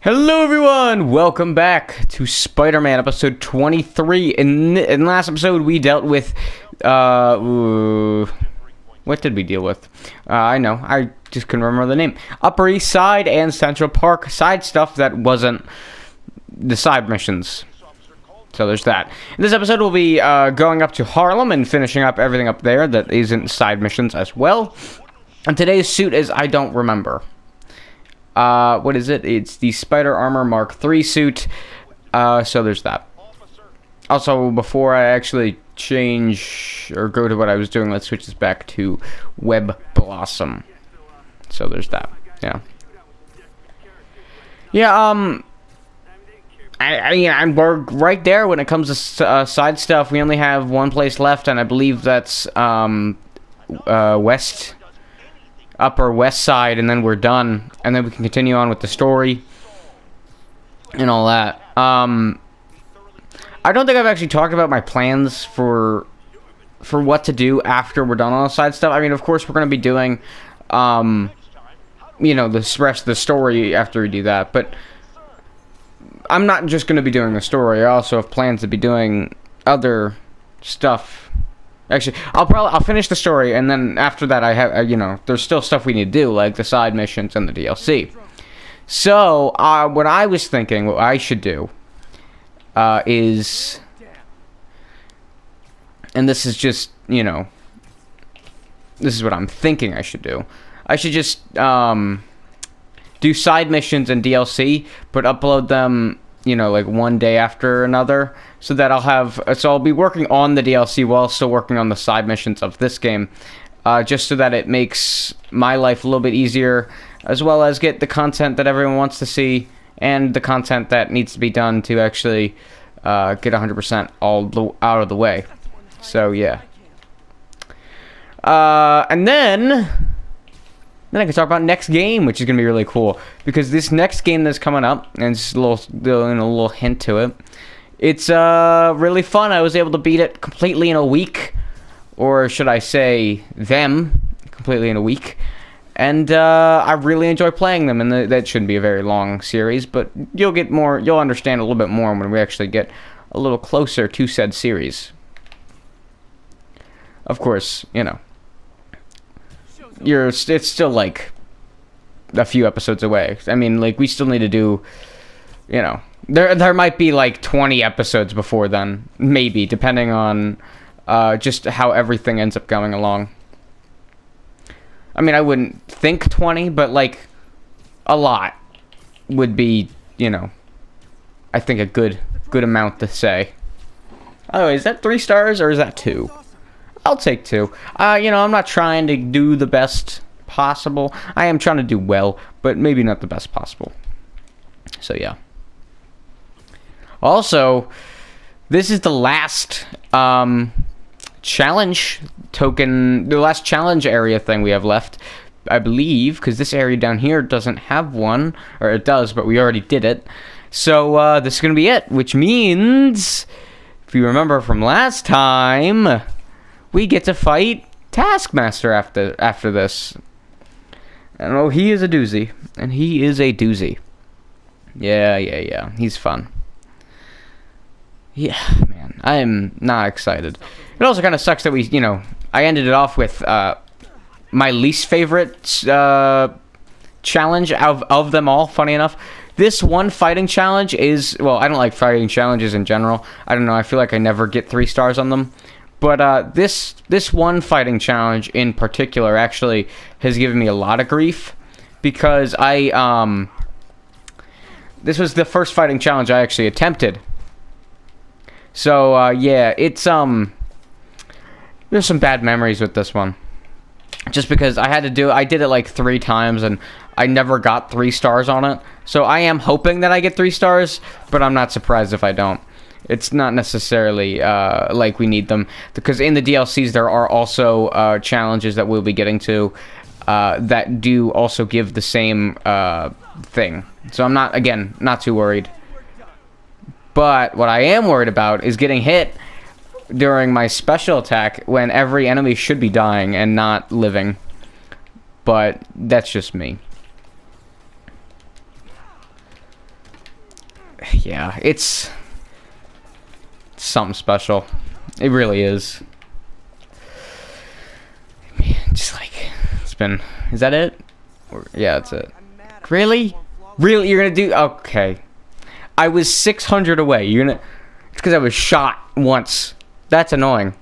Hello everyone! Welcome back to Spider-Man episode 23. In last episode we dealt with, what did we deal with? I know, I just couldn't remember the name. Upper East Side and Central Park side stuff that wasn't the side missions. So there's that. In this episode we'll be going up to Harlem and finishing up everything up there that isn't side missions as well. And today's suit is, I don't remember. What is it? It's the Spider Armor Mark III suit. So there's that. Also, before I actually change or go to what I was doing, let's switch this back to Web Blossom. So there's that. Yeah. Yeah, we're right there when it comes to side stuff. We only have one place left, and I believe that's, Upper West Side, and then we're done, and then we can continue on with the story and all that. I don't think I've actually talked about my plans for what to do after we're done on the side stuff. I mean, of course, we're going to be doing, you know, the rest of the story after we do that, but I'm not just going to be doing the story. I also have plans to be doing other stuff. Actually, I'll finish the story, and then after that, I have, you know, there's still stuff we need to do, like the side missions and the DLC. So, what I was thinking, what I should do, is, and this is just, you know, this is what I'm thinking I should do. I should just, do side missions and DLC, but upload them, you know, like one day after another, so that I'll be working on the DLC while still working on the side missions of this game, just so that it makes my life a little bit easier, as well as get the content that everyone wants to see, and the content that needs to be done to actually get 100% out of the way. So, yeah. And then I can talk about next game, which is going to be really cool. Because this next game that's coming up, and just a little hint to it, it's really fun. I was able to beat it completely in a week. Or should I say, them completely in a week. And I really enjoy playing them. And that shouldn't be a very long series, but you'll understand a little bit more when we actually get a little closer to said series. Of course, you know. It's still like a few episodes away. I mean, like, we still need to do, you know, there might be like 20 episodes before then, maybe, depending on just how everything ends up going along. I mean, I wouldn't think 20, but like a lot would be, you know, I think a good amount to say. Oh, is that 3 stars or is that 2? I'll take 2. You know, I'm not trying to do the best possible. I am trying to do well, but maybe not the best possible. So, yeah. Also, this is the last challenge token, the last challenge area thing we have left, I believe, because this area down here doesn't have one, or it does, but we already did it. So, this is going to be it, which means, if you remember from last time, we get to fight Taskmaster after this. And oh, he is a doozy. And he is a doozy. Yeah. He's fun. Yeah, man. I am not excited. It also kind of sucks that I ended it off with my least favorite challenge of them all, funny enough. This one fighting challenge is, well, I don't like fighting challenges in general. I don't know, I feel like I never get 3 stars on them. But this one fighting challenge in particular actually has given me a lot of grief, because this was the first fighting challenge I actually attempted. So yeah, it's there's some bad memories with this one, just because I did it like 3 times and I never got 3 stars on it. So I am hoping that I get 3 stars, but I'm not surprised if I don't. It's not necessarily like we need them, because in the DLCs there are also challenges that we'll be getting to that do also give the same thing. So I'm not too worried. But what I am worried about is getting hit during my special attack when every enemy should be dying and not living. But that's just me. yeah, it's something special. It really is. Man, just like, it's been... Is that it? Yeah, that's it. Really? Really? You're gonna do... Okay. I was 600 away. You're gonna... It's because I was shot once. That's annoying.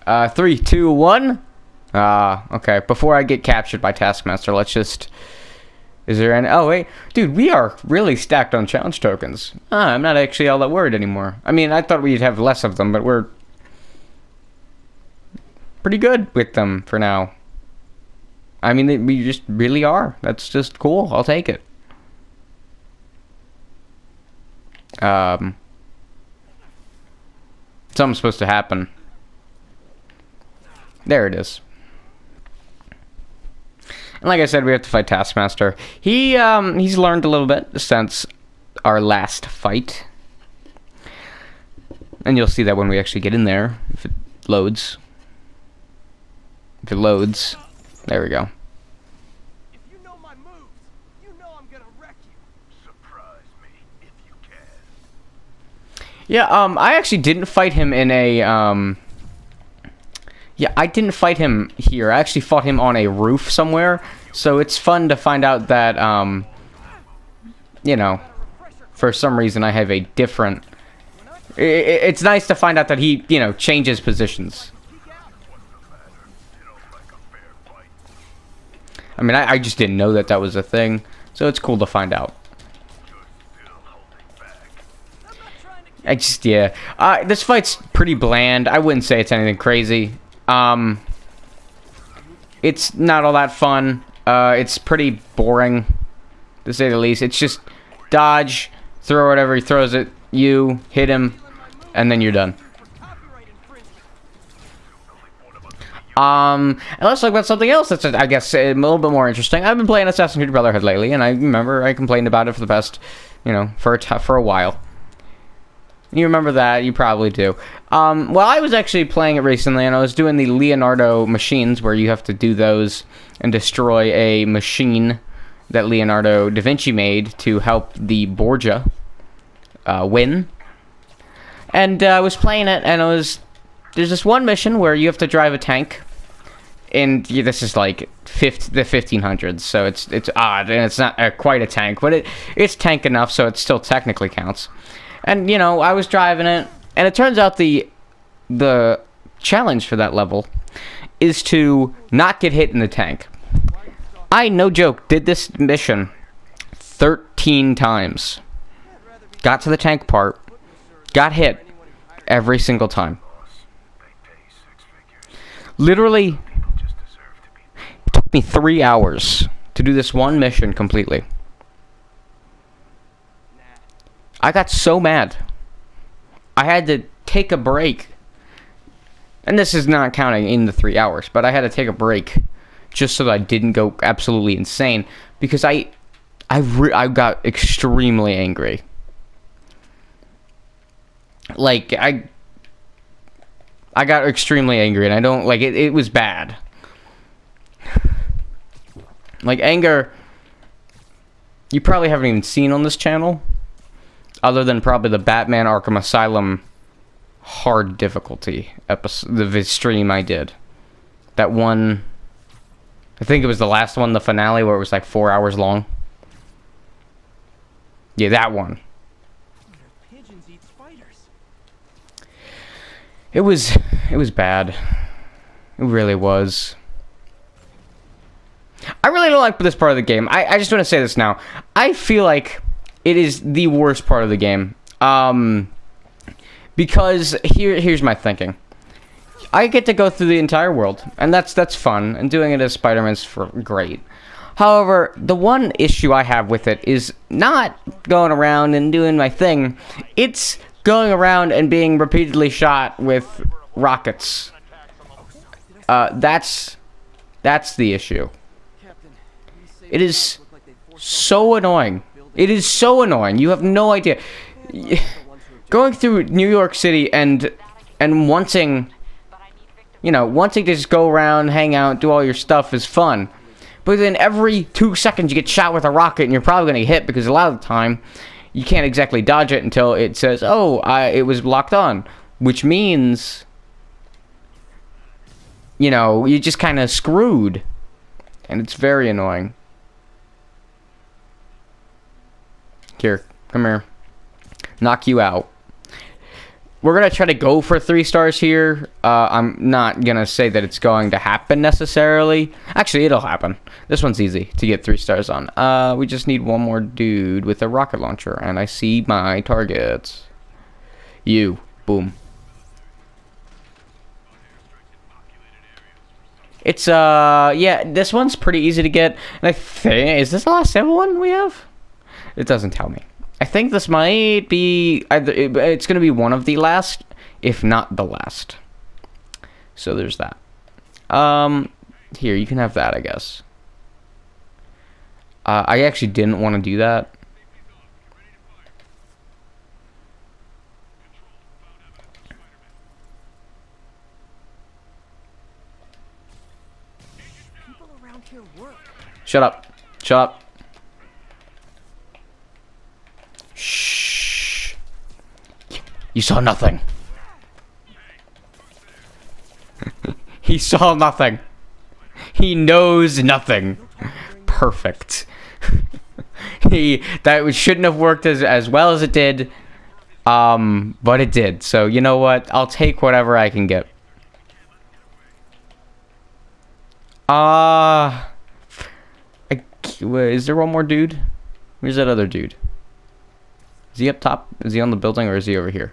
3, 2, 1? Okay. Before I get captured by Taskmaster, let's just... Is there any... Oh, wait. Dude, we are really stacked on challenge tokens. I'm not actually all that worried anymore. I mean, I thought we'd have less of them, but we're... pretty good with them for now. I mean, we just really are. That's just cool. I'll take it. Something's supposed to happen. There it is. And like I said, we have to fight Taskmaster. He's learned a little bit since our last fight. And you'll see that when we actually get in there, if it loads. If it loads. There we go. If you know my moves, you know I'm gonna wreck you. Surprise me if you can. Yeah, I actually didn't fight him in a, Yeah, I didn't fight him here. I actually fought him on a roof somewhere. So it's fun to find out that, you know, for some reason I have a different... It's nice to find out that he, you know, changes positions. I mean, I just didn't know that that was a thing, so it's cool to find out. Yeah. This fight's pretty bland. I wouldn't say it's anything crazy. It's not all that fun. It's pretty boring, to say the least. It's just dodge, throw whatever he throws at you, hit him, and then you're done. And let's talk about something else that's, I guess, a little bit more interesting. I've been playing Assassin's Creed Brotherhood lately, and I remember I complained about it for the past, you know, for a while. You remember that? You probably do. Well, I was actually playing it recently, and I was doing the Leonardo machines, where you have to do those and destroy a machine that Leonardo da Vinci made to help the Borgia win. And I was playing it, and there's this one mission where you have to drive a tank, and yeah, this is like the 1500s, so it's odd, and it's not quite a tank, but it's tank enough, so it still technically counts. And you know, I was driving it, and it turns out the challenge for that level is to not get hit in the tank. I, no joke, did this mission 13 times. Got to the tank part, got hit every single time. Literally, it took me 3 hours to do this one mission completely. I got so mad. I had to take a break. And this is not counting in the 3 hours, but I had to take a break just so that I didn't go absolutely insane, because I got extremely angry. Like, I got extremely angry, and I don't, like, it was bad. Like, anger, you probably haven't even seen on this channel, other than probably the Batman Arkham Asylum hard difficulty episode, the stream I did. That one, I think it was the last one, the finale, where it was like 4 hours long. Yeah, that one. Pigeons eat spiders. It was bad. It really was. I really don't like this part of the game. I just want to say this now. I feel like it is the worst part of the game. Because here's my thinking. I get to go through the entire world, and that's fun, and doing it as Spider-Man's great. However, the one issue I have with it is not going around and doing my thing. It's going around and being repeatedly shot with rockets. That's the issue. It is so annoying. It is so annoying. You have no idea. Going through New York City and wanting, wanting to just go around, hang out, do all your stuff is fun. But then every 2 seconds you get shot with a rocket, and you're probably going to hit, because a lot of the time you can't exactly dodge it until it says, oh, it was locked on, which means, you know, you're just kind of screwed, and it's very annoying. Here, come here. Knock you out. We're going to try to go for 3 stars here. I'm not going to say that it's going to happen necessarily. Actually, it'll happen. This one's easy to get 3 stars on. We just need one more dude with a rocket launcher. And I see my targets. You. Boom. It's, yeah, this one's pretty easy to get. And I think, is this the last one we have? It doesn't tell me. I think this might be either, it's going to be one of the last, if not the last. So there's that. Here, you can have that, I guess. I actually didn't want to do that. People around here work. Shut up. Shut up. Shh. You saw nothing. He saw nothing. He knows nothing. Perfect. That shouldn't have worked as well as it did. But it did. So you know what? I'll take whatever I can get. Is there one more dude? Where's that other dude? Is he up top? Is he on the building, or is he over here?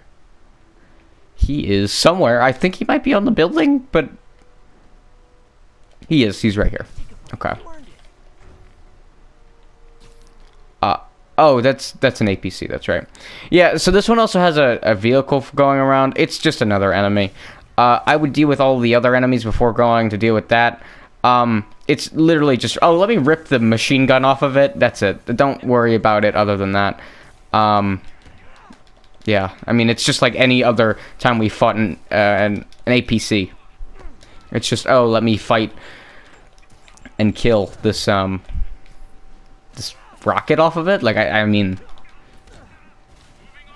He is somewhere. I think he might be on the building, but he is. He's right here. Okay. Oh, that's an APC. That's right. Yeah, so this one also has a vehicle going around. It's just another enemy. I would deal with all the other enemies before going to deal with that. It's literally just, oh, let me rip the machine gun off of it. That's it. Don't worry about it other than that. Yeah, I mean, it's just like any other time we fought an APC. It's just, oh, let me fight and kill this, this rocket off of it. Like, I mean,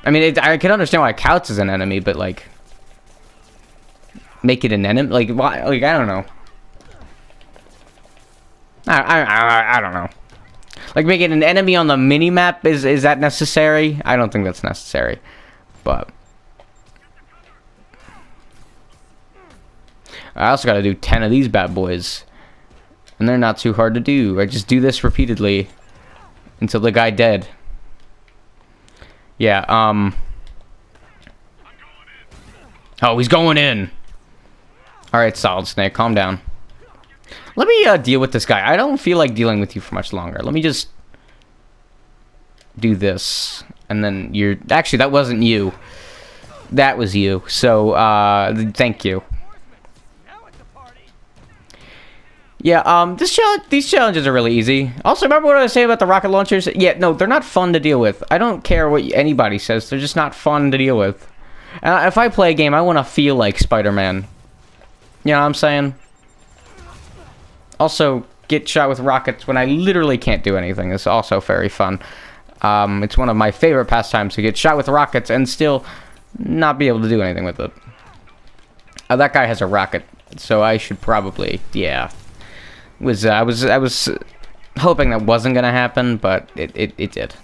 I can understand why it counts as an enemy, but, like, make it an enemy? Like, why? Like, I don't know. I don't know. Like, making an enemy on the mini-map, is that necessary? I don't think that's necessary. But I also gotta do 10 of these bad boys. And they're not too hard to do. I just do this repeatedly until the guy dead. Yeah, oh, he's going in. Alright, Solid Snake, calm down. Let me deal with this guy. I don't feel like dealing with you for much longer. Let me just do this. And then you're... Actually, that wasn't you. That was you. So, thank you. Yeah, these challenges are really easy. Also, remember what I was saying about the rocket launchers? Yeah, no, they're not fun to deal with. I don't care what anybody says. They're just not fun to deal with. If I play a game, I want to feel like Spider-Man. You know what I'm saying? Also, get shot with rockets when I literally can't do anything is also very fun. It's one of my favorite pastimes to get shot with rockets and still not be able to do anything with it. That guy has a rocket, so I should probably, yeah. I was hoping that wasn't gonna happen, but it did.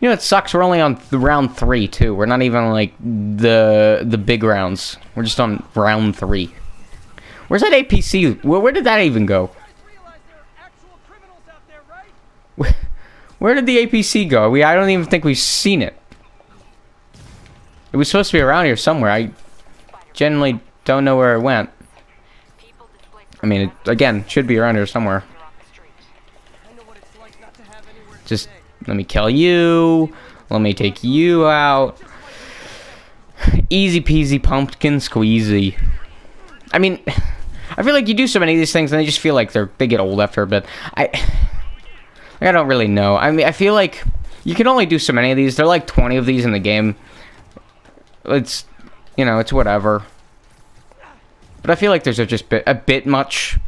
You know, it sucks. We're only on round 3 too. We're not even like the big rounds. We're just on round 3. Where's that APC? Where did that even go? Where did the APC go? I don't even think we've seen it. It was supposed to be around here somewhere. I genuinely don't know where it went. I mean, it, again, should be around here somewhere. Just let me kill you. Let me take you out. Easy peasy pumpkin squeezy. I mean, I feel like you do so many of these things and they just feel like they get old after a bit. I don't really know. I mean, I feel like you can only do so many of these. There are like 20 of these in the game. It's, you know, it's whatever. But I feel like there's just a bit much.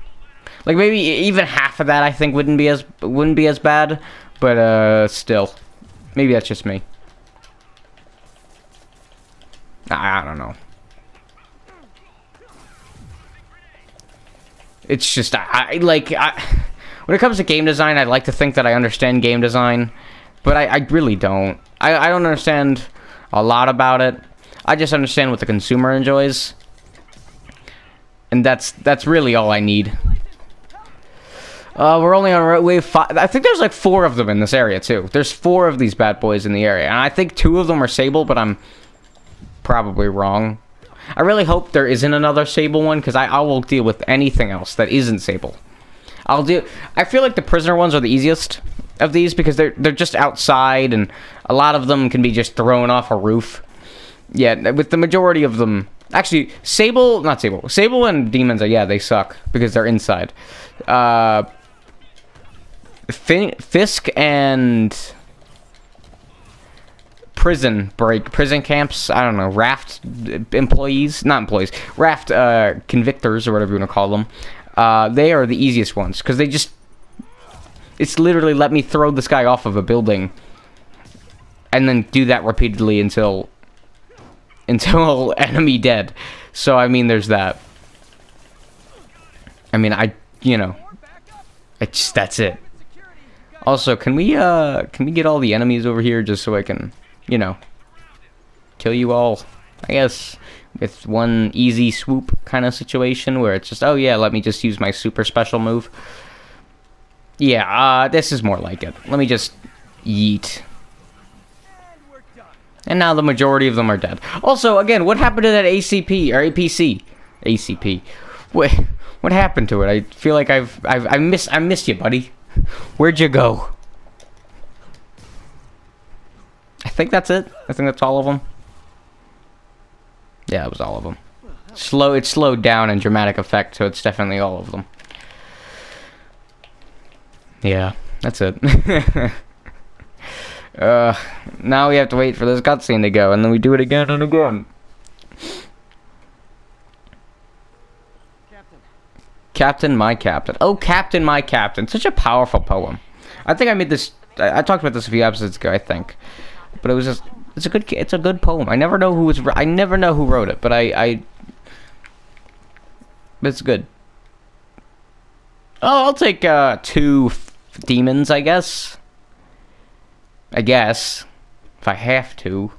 Like maybe even half of that I think wouldn't be as bad. But, still. Maybe that's just me. I don't know. It's just, when it comes to game design, I'd like to think that I understand game design, but I really don't. I don't understand a lot about it. I just understand what the consumer enjoys. And that's really all I need. We're only on wave 5. I think there's like 4 of them in this area, too. There's 4 of these bad boys in the area. And I think 2 of them are Sable, but I'm probably wrong. I really hope there isn't another Sable one, because I will deal with anything else that isn't Sable. I feel like the prisoner ones are the easiest of these, because they're just outside, and a lot of them can be just thrown off a roof. Yeah, with the majority of them... Actually, Sable and Demons, yeah, they suck, because they're inside. Fisk and prison camps, I don't know, raft employees, not employees, raft convictors, or whatever you want to call them. They are the easiest ones, because they just, it's literally let me throw this guy off of a building, and then do that repeatedly until enemy dead. So, I mean, there's that. I mean, that's it. Also, can we get all the enemies over here just so I can, kill you all? I guess with one easy swoop kind of situation where it's just, oh yeah, let me just use my super special move. Yeah, this is more like it. Let me just yeet. And now the majority of them are dead. Also, again, what happened to that ACP or APC? ACP. What happened to it? I feel like I missed you, buddy. Where'd you go? I think that's it. I think that's all of them. Yeah, it was all of them. It slowed down in dramatic effect, so it's definitely all of them. Yeah, that's it. Now we have to wait for this cutscene to go, and then we do it again and again. Captain, my captain. Oh, Captain, my captain. Such a powerful poem. I think I made this. I talked about this a few episodes ago, I think. But it was just. It's a good poem. I never know who wrote it, but it's good. Oh, I'll take 2 demons, I guess. If I have to.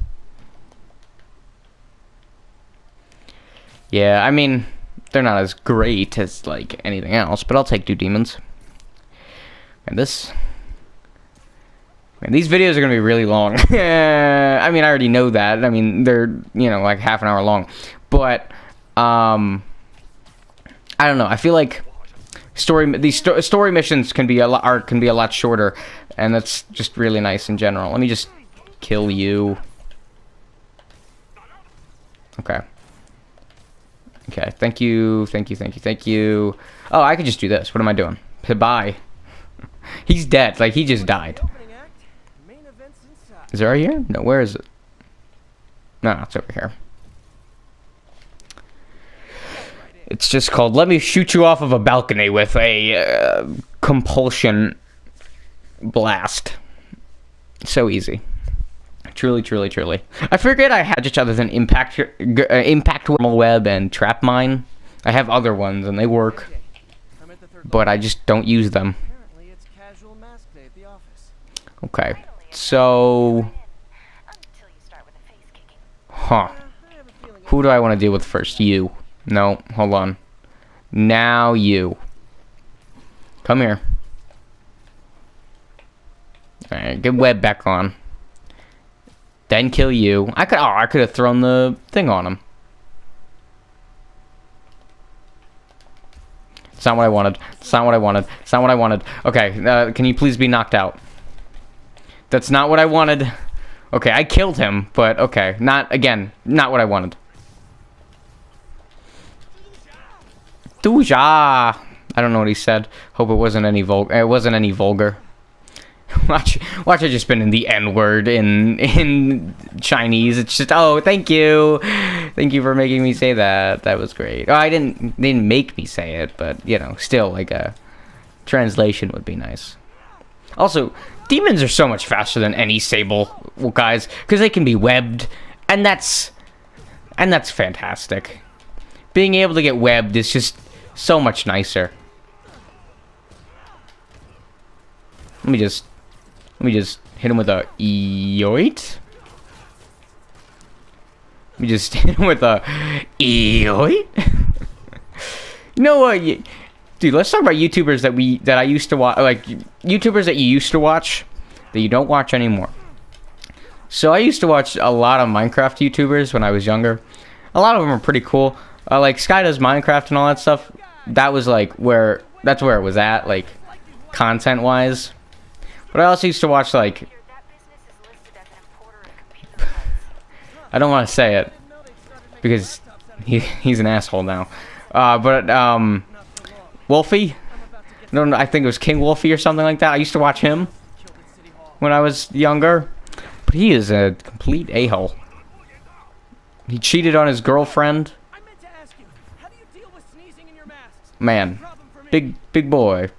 Yeah, I mean, they're not as great as, like, anything else, but I'll take 2 demons. And this... Man, these videos are going to be really long. I mean, I already know that. I mean, they're, like half an hour long. But, I don't know. I feel like these story missions can be a lot shorter, and that's just really nice in general. Let me just kill you. Okay. Okay, thank you. Oh, I could just do this. What am I doing? Bye. He's dead. Like, he just died. Is it right here? No, where is it? No, it's over here. It's just called, let me shoot you off of a balcony with a compulsion blast. So easy. Truly. I forget I had just other than impact web and trap mine. I have other ones and they work, but I just don't use them. Okay, so who do I want to deal with first? You. No, hold on. Now you. Come here. Alright, get web back on. Then kill you. I could have thrown the thing on him. It's not what I wanted. Okay, can you please be knocked out? That's not what I wanted. Okay, I killed him, but okay. Not what I wanted. Duja. I don't know what he said. Hope it wasn't any vulgar. Watch I just been in the N-word in Chinese. It's just, oh, thank you for making me say that. That was great. Oh, they didn't make me say it, but still, like a translation would be nice. Also, demons are so much faster than any Sable guys because they can be webbed, and that's fantastic. Being able to get webbed is just so much nicer. Let me just hit him with a yoit. Let me just hit him with a yoit. You know what, dude? Let's talk about YouTubers that I used to watch, like YouTubers that you used to watch that you don't watch anymore. So I used to watch a lot of Minecraft YouTubers when I was younger. A lot of them are pretty cool. Like Sky Does Minecraft and all that stuff. That was like that's where it was at, like content wise. But I also used to watch like, I don't want to say it because he's an asshole now. But Wolfie, no, I think it was King Wolfie or something like that. I used to watch him when I was younger, but he is a complete a-hole. He cheated on his girlfriend. Man, big boy.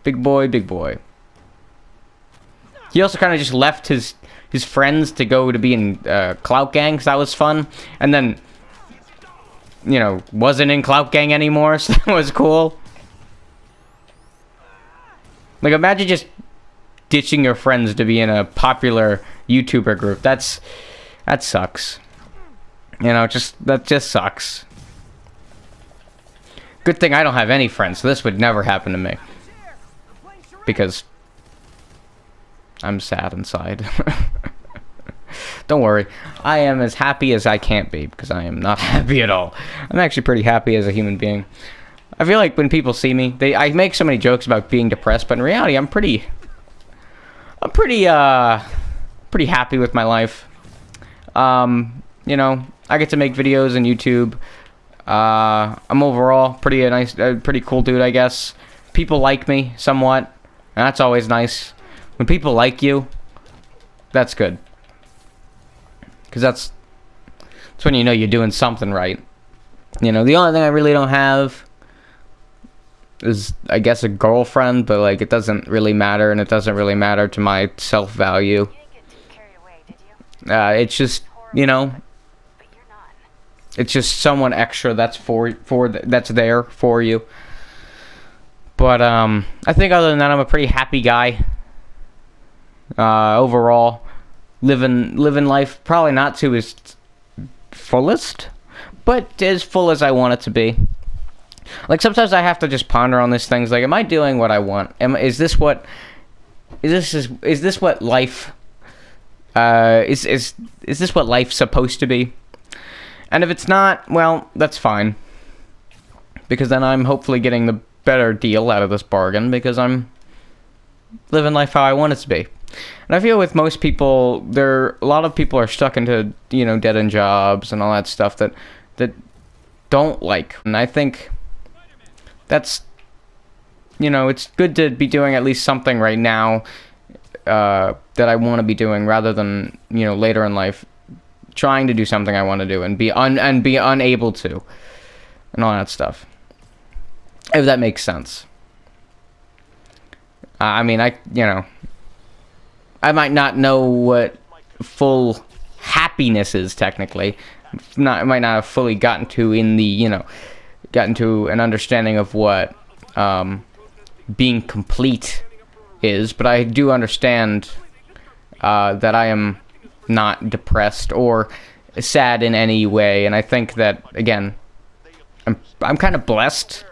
He also kind of just left his friends to go to be in Clout Gang, so that was fun. And then, you know, wasn't in Clout Gang anymore, so that was cool. Like, imagine just ditching your friends to be in a popular YouTuber group. That sucks. You know, that just sucks. Good thing I don't have any friends, so this would never happen to me. Because I'm sad inside. Don't worry. I am as happy as I can't be, because I am not happy at all. I'm actually pretty happy as a human being. I feel like when people see me, I make so many jokes about being depressed, but in reality, I'm pretty happy with my life. You know, I get to make videos on YouTube. I'm overall pretty cool dude, I guess. People like me somewhat, and that's always nice. When people like you, that's good. Because that's when you know you're doing something right. You know, the only thing I really don't have is, I guess, a girlfriend, but like it doesn't really matter, and it doesn't really matter to my self-value. It's just, you know, it's just someone extra that's that's there for you. But I think other than that, I'm a pretty happy guy. Overall, living life probably not to its fullest, but as full as I want it to be. Like sometimes I have to just ponder on these things. Like, am I doing what I want? Is this what life? Is this what life's supposed to be? And if it's not, well, that's fine. Because then I'm hopefully getting the better deal out of this bargain, because I'm living life how I want it to be. And I feel with most people, a lot of people are stuck into, you know, dead-end jobs and all that stuff that don't like. And I think that's, you know, it's good to be doing at least something right now that I want to be doing, rather than, you know, later in life trying to do something I want to do and be unable to, and all that stuff. If that makes sense. I mean, you know, I might not know what full happiness is technically. I might not have fully gotten to an understanding of what being complete is, but I do understand that I am not depressed or sad in any way, and I think that, again, I'm kind of blessed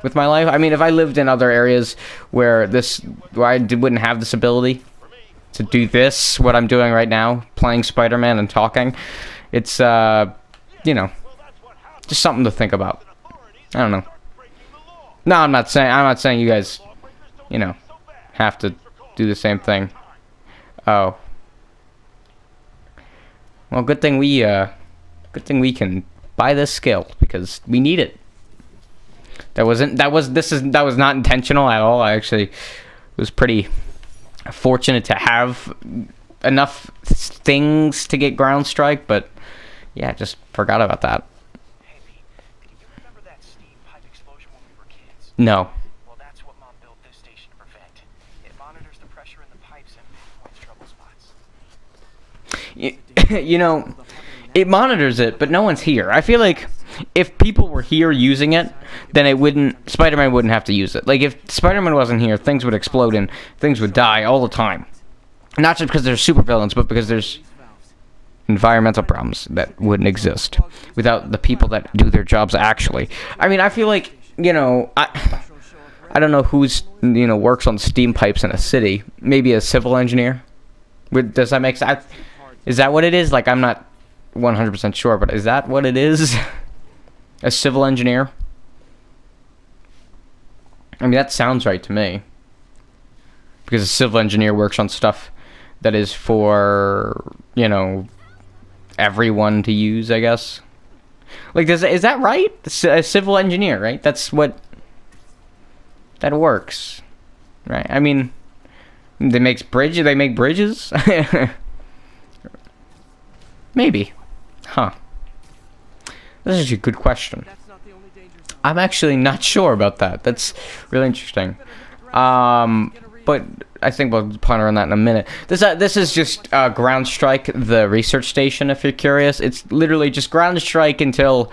with my life. I mean, if I lived in other areas where I wouldn't have this ability to do this, what I'm doing right now, playing Spider-Man and talking, it's you know, just something to think about. I don't know. No, I'm not saying you guys, you know, have to do the same thing. Oh. Well, good thing we can buy this skill, because we need it. That was not intentional at all. I actually was pretty fortunate to have enough things to get ground strike, but yeah, just forgot about that. Hey Pete, do you remember that steam pipe explosion when we were kids? No. Well, that's what Mom built this station to prevent. It monitors pressure in the pipes and pinpoints trouble spots. You know, it monitors it, but no one's here. I feel like if people were here using it, then Spider-Man wouldn't have to use it. Like, if Spider-Man wasn't here, things would explode and things would die all the time. Not just because there's supervillains, but because there's environmental problems that wouldn't exist without the people that do their jobs actually. I mean, I feel like, you know, I don't know who's, you know, works on steam pipes in a city. Maybe a civil engineer? Does that make sense? Is that what it is? Like, I'm not 100% sure, but is that what it is? A civil engineer? I mean, that sounds right to me. Because a civil engineer works on stuff that is for, you know, everyone to use, I guess. Like, is that right? A civil engineer, right? That's what... That works. Right? I mean, they make bridges? Maybe. Huh. This is a good question. I'm actually not sure about that. That's really interesting. But I think we'll ponder on that in a minute. This is just Ground Strike, the research station, if you're curious. It's literally just Ground Strike until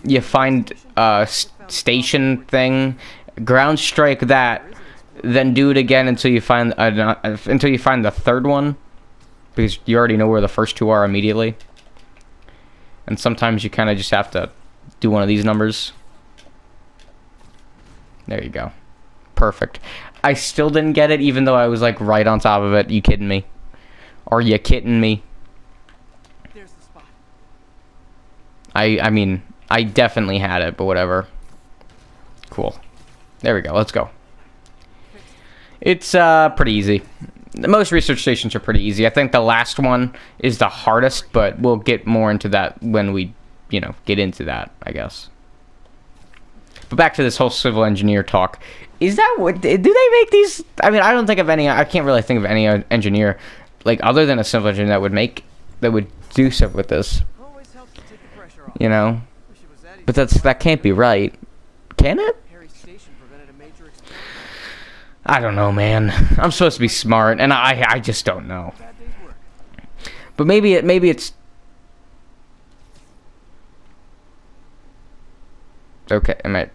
you find a station thing. Ground Strike that, then do it again until you find the third one, because you already know where the first two are immediately. And sometimes you kind of just have to do one of these numbers. There you go. Perfect. I still didn't get it, even though I was like right on top of it. You kidding me? Are you kidding me? There's the spot. I mean, I definitely had it, but whatever. Cool. There we go. Let's go. It's pretty easy. Most research stations are pretty easy. I think the last one is the hardest, but we'll get more into that when we, you know, get into that, I guess. But back to this whole civil engineer talk. Is that what... Do they make these... I mean, I don't think of any... I can't really think of any engineer, like, other than a civil engineer that would do stuff with this. You know? But that can't be right. Can it? I don't know, man. I'm supposed to be smart, and I just don't know. But maybe it's... Okay,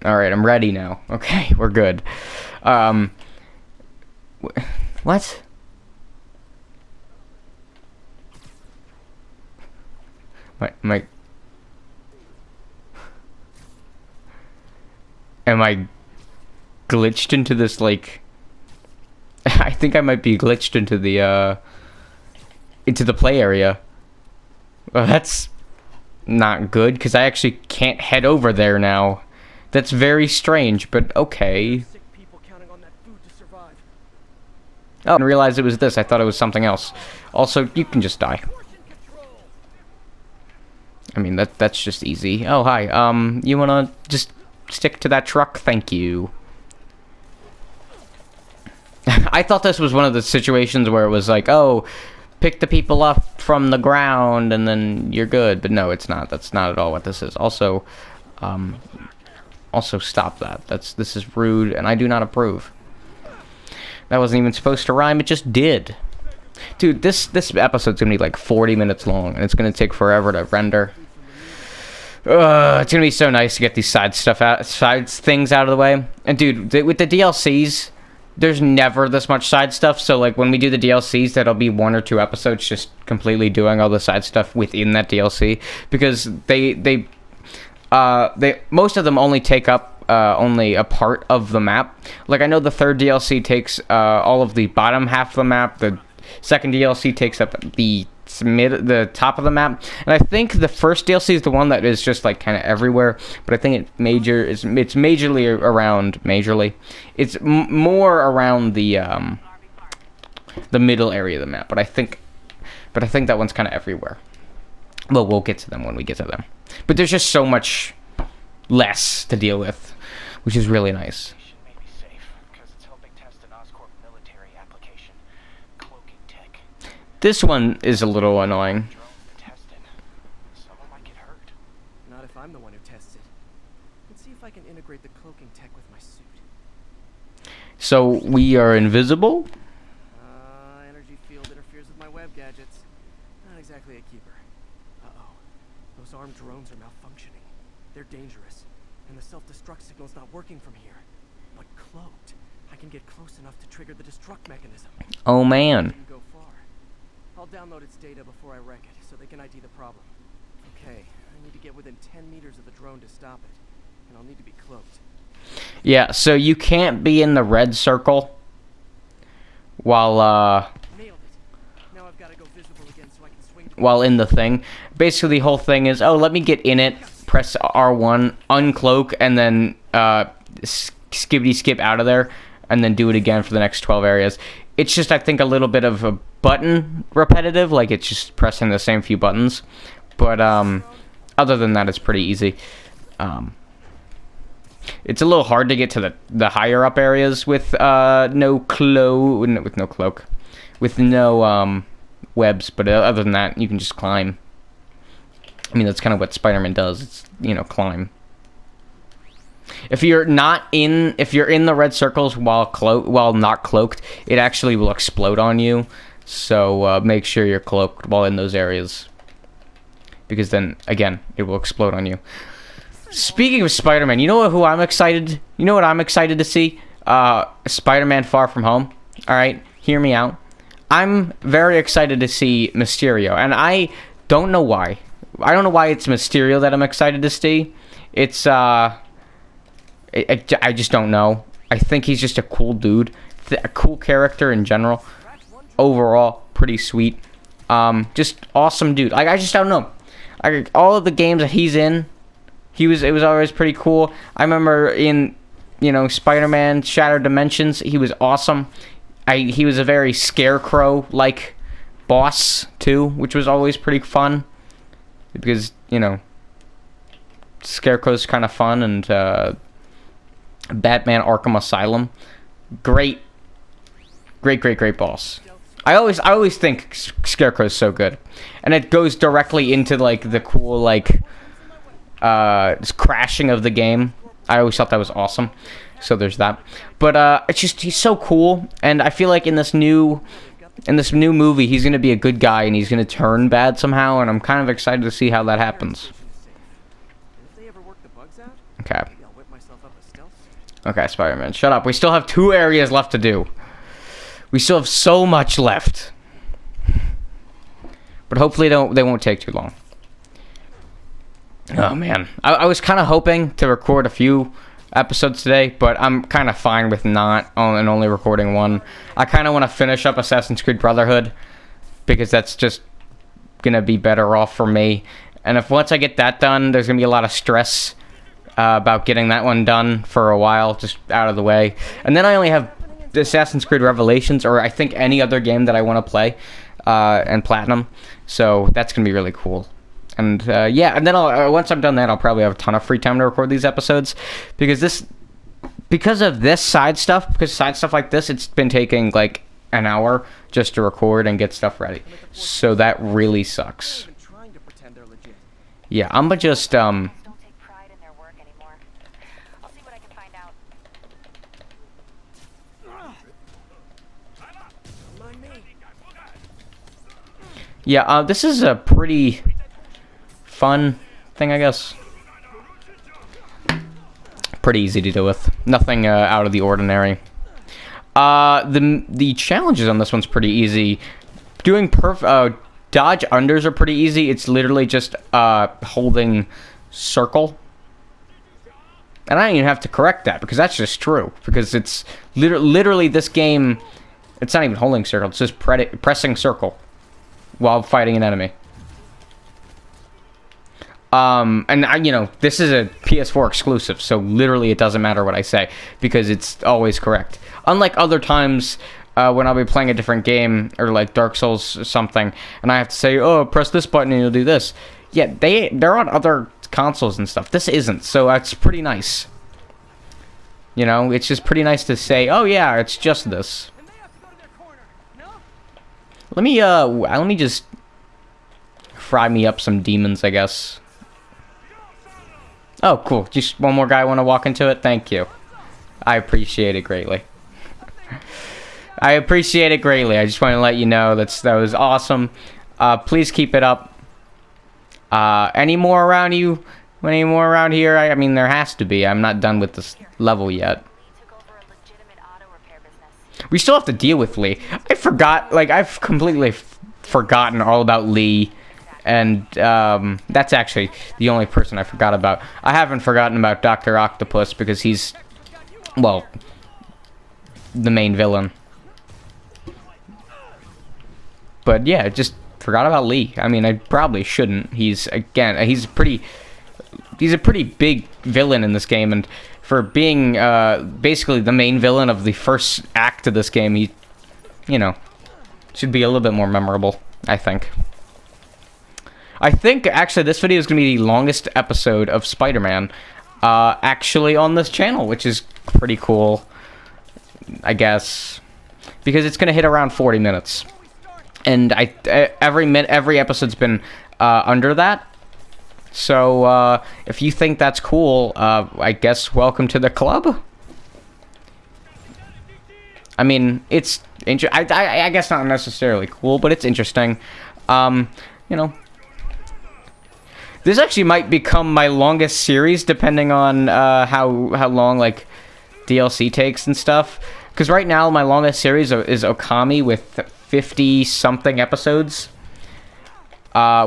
Alright, I'm ready now. Okay, we're good. What? Am I glitched into this, like... I think I might be glitched into the play area. Well, that's not good, because I actually can't head over there now. That's very strange, but okay. Oh, I didn't realize it was this. I thought it was something else. Also, you can just die. I mean, that's just easy. Oh, hi. You wanna just stick to that truck? Thank you. I thought this was one of the situations where it was like, oh, pick the people up from the ground and then you're good. But no, it's not. That's not at all what this is. Also, stop that. This is rude, and I do not approve. That wasn't even supposed to rhyme. It just did. Dude, this episode's gonna be like 40 minutes long, and it's gonna take forever to render. It's gonna be so nice to get these side things out of the way. And dude, with the DLCs, there's never this much side stuff. So like when we do the DLCs, that'll be 1 or 2 episodes just completely doing all the side stuff within that DLC, because they most of them only take up only a part of the map. Like, I know the third DLC takes all of the bottom half of the map. The second DLC takes up the top of the map, and I think the first DLC is the one that is just like kind of everywhere. But I think it's majorly around It's more around the middle area of the map. But I think that one's kind of everywhere. Well, we'll get to them when we get to them. But there's just so much less to deal with, which is really nice. This one is a little annoying. Not if I'm the one who tests it. Let's see if I can integrate the cloaking tech with my suit. So we are invisible? Energy field interferes with my web gadgets. Not exactly a keeper. Uh-oh. Those armed drones are malfunctioning. They're dangerous. And the self-destruct signal's not working from here. But cloaked, I can get close enough to trigger the destruct mechanism. Oh man. Didn't go far. I'll download its data before I wreck it, so they can ID the problem. Okay, I need to get within 10 meters of the drone to stop it. And I'll need to be cloaked. Yeah, so you can't be in the red circle while Nailed it. Now I've got to go visible again so I can swing while in the thing. Basically the whole thing is, oh, let me get in it, press R1, uncloak, and then skibbity skip out of there, and then do it again for the next 12 areas. It's just, I think, a little bit of a button repetitive, like it's just pressing the same few buttons. But other than that, it's pretty easy. It's a little hard to get to the higher up areas with no cloak, with no webs. But other than that, you can just climb. I mean, that's kind of what Spider-Man does. It's, you know, climb. If you're in the red circles while not cloaked, it actually will explode on you. So make sure you're cloaked while in those areas, because then again, it will explode on you. Speaking of Spider-Man, you know who I'm excited? You know what I'm excited to see? Spider-Man Far From Home. All right, hear me out. I'm very excited to see Mysterio, and I don't know why. I don't know why it's Mysterio that I'm excited to see. It's I just don't know. I think he's just a cool dude, a cool character in general. Overall, pretty sweet. Just awesome dude. Like, I just don't know. All of the games that he's in, it was always pretty cool. I remember in, you know, Spider-Man Shattered Dimensions, he was awesome. He was a very Scarecrow-like boss too, which was always pretty fun, because, you know, Scarecrow's kind of fun. And Batman Arkham Asylum, great boss. I always think Scarecrow's so good, and it goes directly into like the cool like crashing of the game. I always thought that was awesome. So there's that. But it's just, he's so cool, and I feel like in this new movie he's gonna be a good guy, and he's gonna turn bad somehow, and I'm kind of excited to see how that happens. Okay. Okay, Spider-Man, shut up. We still have 2 areas left to do. We still have so much left. But hopefully they won't take too long. Oh, man. I was kind of hoping to record a few episodes today, but I'm kind of fine with not and only recording one. I kind of want to finish up Assassin's Creed Brotherhood, because that's just going to be better off for me. And once I get that done, there's going to be a lot of stress about getting that one done for a while, just out of the way. And then I only have Assassin's Creed Revelations, or I think any other game that I want to play, and Platinum. So that's going to be really cool. And yeah, and then once I'm done that, I'll probably have a ton of free time to record these episodes, because side stuff like this, it's been taking like an hour just to record and get stuff ready. So that really sucks. Yeah, I'm gonna just Don't take pride in their work anymore. I'll see what I can find out. yeah, this is a pretty fun thing, I guess. Pretty easy to deal with. Nothing out of the ordinary. The challenges on this one's pretty easy. Doing dodge unders are pretty easy. It's literally just holding circle. And I don't even have to correct that, because that's just true. Because it's literally this game, it's not even holding circle, it's just pressing circle while fighting an enemy. And you know, this is a PS4 exclusive, so literally it doesn't matter what I say, because it's always correct. Unlike other times when I'll be playing a different game, or like Dark Souls or something, and I have to say, oh, press this button and you'll do this. Yeah, they're on other consoles and stuff. This isn't, so that's pretty nice. You know, it's just pretty nice to say, oh yeah, it's just this. Let me just fry me up some demons, I guess. Oh, cool. Just one more guy want to walk into it? Thank you. I appreciate it greatly. I appreciate it greatly. I just want to let you know that was awesome. Please keep it up. Any more around you? Any more around here? I mean, there has to be. I'm not done with this level yet. We still have to deal with Lee. I forgot, like, I've completely forgotten all about Lee. And, that's actually the only person I forgot about. I haven't forgotten about Dr. Octopus because he's, well, the main villain. But, yeah, just forgot about Lee. I mean, I probably shouldn't. He's a pretty big villain in this game, and for being basically the main villain of the first act of this game, he, you know, should be a little bit more memorable, I think. Actually, this video is going to be the longest episode of Spider-Man, actually on this channel, which is pretty cool, I guess, because it's going to hit around 40 minutes. And every episode's been under that. So, if you think that's cool, I guess welcome to the club. I mean, it's I guess not necessarily cool, but it's interesting. You know, this actually might become my longest series, depending on how long like DLC takes and stuff. Because right now, my longest series is Okami with 50-something episodes,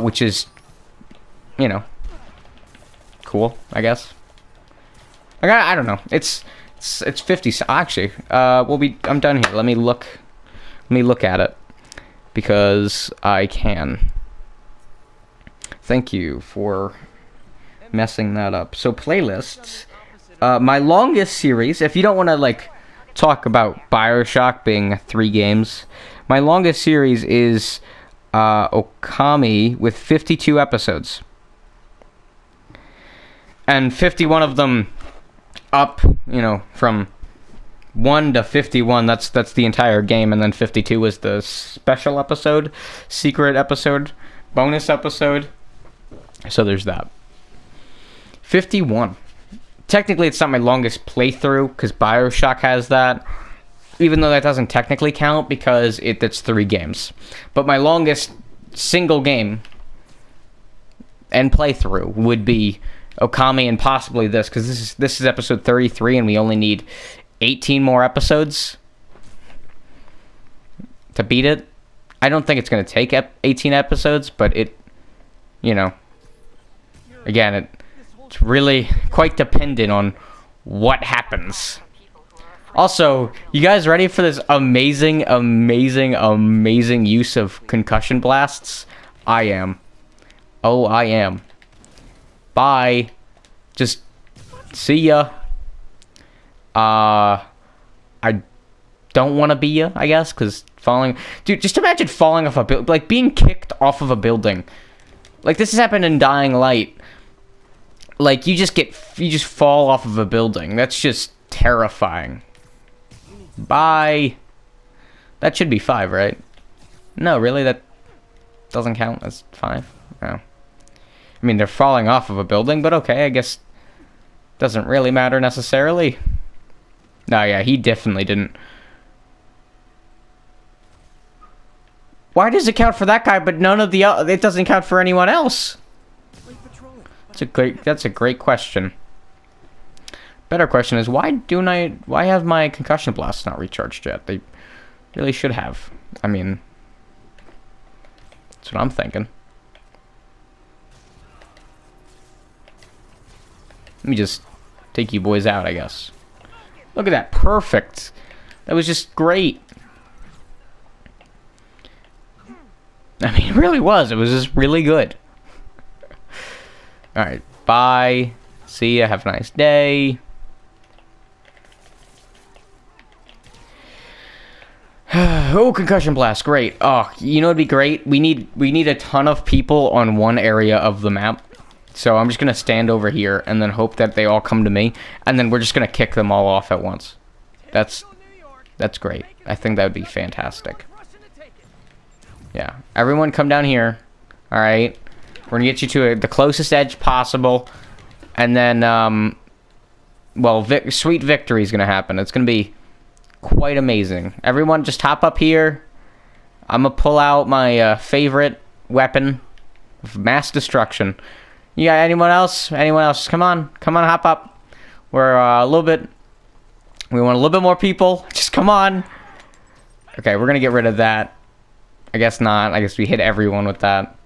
which is, you know, cool, I guess. I don't know. It's 50. Actually, I'm done here. Let me look at it because I can. Thank you for messing that up. So playlists. My longest series. If you don't want to like talk about BioShock being 3 games, my longest series is Okami with 52 episodes. And 51 of them up, you know, from 1 to 51, that's the entire game, and then 52 was the special episode, secret episode, bonus episode. So there's that. 51. Technically, it's not my longest playthrough, because BioShock has that, even though that doesn't technically count, because it's 3 games. But my longest single game and playthrough would be Okami and possibly this, because this is episode 33, and we only need 18 more episodes to beat it. I don't think it's going to take 18 episodes, but it, you know, again, it's really quite dependent on what happens. Also, you guys ready for this amazing use of concussion blasts? I am. Oh, I am. Bye. Just see ya. I don't want to be ya, I guess, because falling... Dude, just imagine falling off a building. Like, being kicked off of a building. Like, this has happened in Dying Light. Like, you just fall off of a building. That's just terrifying. Bye. That should be 5, right? No, really? That doesn't count as 5? No. I mean, they're falling off of a building, but okay, I guess doesn't really matter necessarily. No, yeah, he definitely didn't. Why does it count for that guy, but none of the it doesn't count for anyone else? That's a great question. Better question is, why have my concussion blasts not recharged yet? They really should have. I mean, that's what I'm thinking. Let me just take you boys out, I guess. Look at that. Perfect. That was just great. I mean, it really was. It was just really good. Alright. Bye. See ya. Have a nice day. Oh, concussion blast. Great. Oh, you know what'd be great? We need a ton of people on one area of the map. So I'm just going to stand over here and then hope that they all come to me. And then we're just going to kick them all off at once. That's great. I think that would be fantastic. Yeah. Everyone come down here. Alright. We're going to get you to the closest edge possible. And then, well, sweet victory is going to happen. It's going to be quite amazing. Everyone just hop up here. I'm gonna pull out my favorite weapon of mass destruction. You got anyone else? Anyone else? Come on, hop up. We're we want a little bit more people. Just come on. Okay, we're gonna get rid of that. I guess not. I guess we hit everyone with that.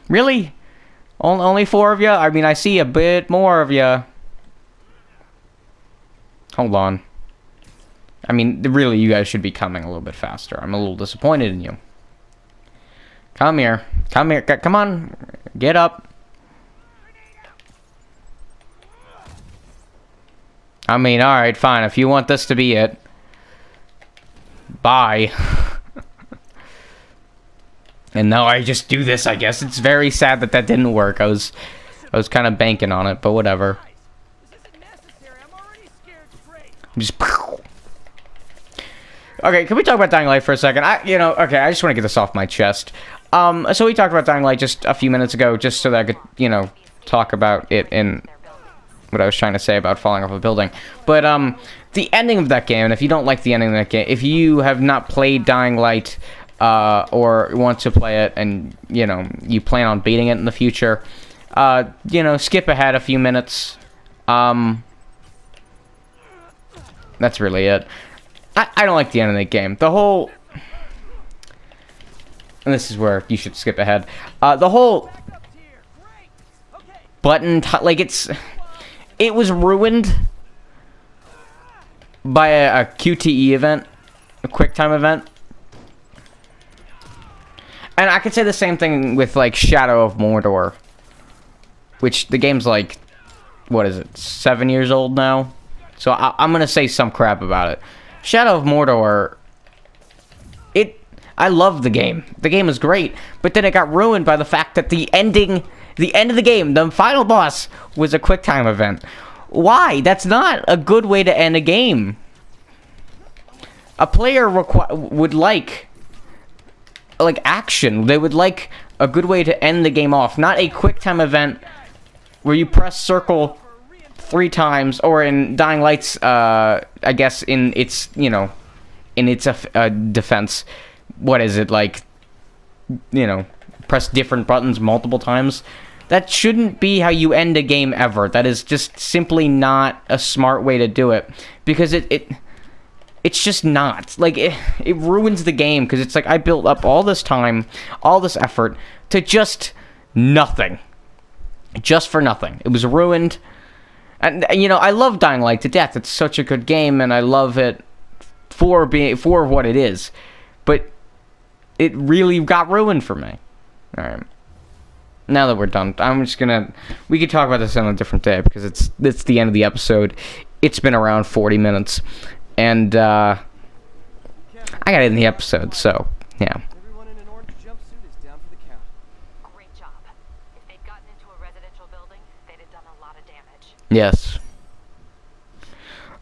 Really? Only 4 of you? I mean, I see a bit more of you. Hold on. I mean, really, you guys should be coming a little bit faster. I'm a little disappointed in you. Come here. Come here. Come on. Get up. I mean, alright, fine. If you want this to be it. Bye. And now I just do this, I guess. It's very sad that that didn't work. I was kind of banking on it, but whatever. Just... Okay, can we talk about Dying Light for a second? I just want to get this off my chest. So we talked about Dying Light just a few minutes ago, just so that I could, talk about it in what I was trying to say about falling off a building. But, the ending of that game, and if you don't like the ending of that game, if you have not played Dying Light, or want to play it, and, you plan on beating it in the future, skip ahead a few minutes. That's really it. I don't like the end of the game. The whole... And this is where you should skip ahead. The whole... button... It was ruined by a QTE event. A QuickTime event. And I could say the same thing with, Shadow of Mordor. Which, the game's, what is it, 7 years old now? So I'm gonna say some crap about it. Shadow of Mordor, I love the game. The game is great, but then it got ruined by the fact that the end of the game, the final boss, was a QuickTime event. Why? That's not a good way to end a game. A player would like action. They would like a good way to end the game off, not a QuickTime event where you press circle 3 times, or in Dying Light's, I guess in its, in its defense, what is it, press different buttons multiple times? That shouldn't be how you end a game ever. That is just simply not a smart way to do it, because it's just not. It ruins the game, because it's I built up all this time, all this effort, to just nothing. Just for nothing. It was ruined. And, I love Dying Light to death. It's such a good game, and I love it for what it is. But it really got ruined for me. Alright. Now that we're done, we could talk about this on a different day, because it's the end of the episode. It's been around 40 minutes. And, I got it in the episode, so, yeah. Everyone in an orange jumpsuit is down for the count. Great job. If they'd gotten into a residential building, they'd have done a lot of damage. Yes.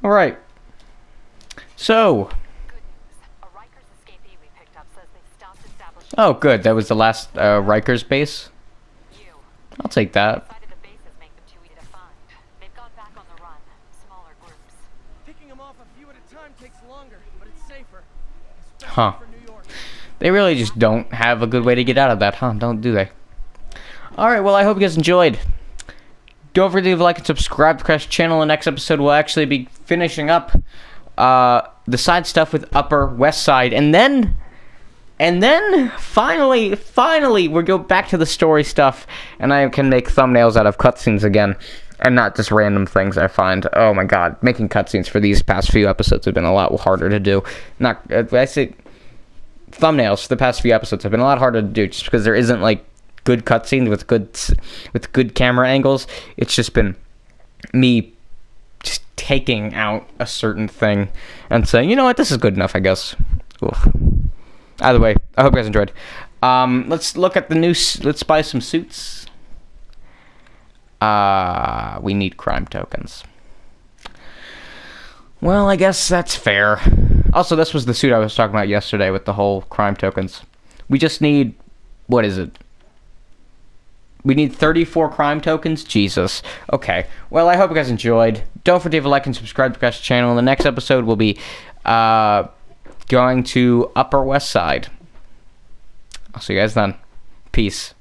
Alright. So. Good news. A Rikers escapee we picked up says they've stopped establishing... Oh, good. That was the last Rikers base? I'll take that. Decided the bases make them too easy to find. They've gone back on the run. Smaller groups. Picking them off a few at a time takes longer, but it's safer. Huh. For New York. They really just don't have a good way to get out of that, huh? Don't do they? Alright, well, I hope you guys enjoyed. Don't forget to like and subscribe to Crash channel. The next episode will actually be finishing up the side stuff with Upper West Side. And then finally, we'll go back to the story stuff, and I can make thumbnails out of cutscenes again, and not just random things I find. Oh my god, making cutscenes for these past few episodes have been a lot harder to do. I say thumbnails for the past few episodes have been a lot harder to do, just because there isn't good cutscenes with good camera angles. It's just been me just taking out a certain thing and saying, you know what, this is good enough, I guess. Oof. Either way, I hope you guys enjoyed. Let's look at the new... Let's buy some suits. We need crime tokens. Well, I guess that's fair. Also, this was the suit I was talking about yesterday with the whole crime tokens. We just need... What is it? We need 34 crime tokens? Jesus. Okay. Well, I hope you guys enjoyed. Don't forget to like and subscribe to the channel. The next episode will be going to Upper West Side. I'll see you guys then. Peace.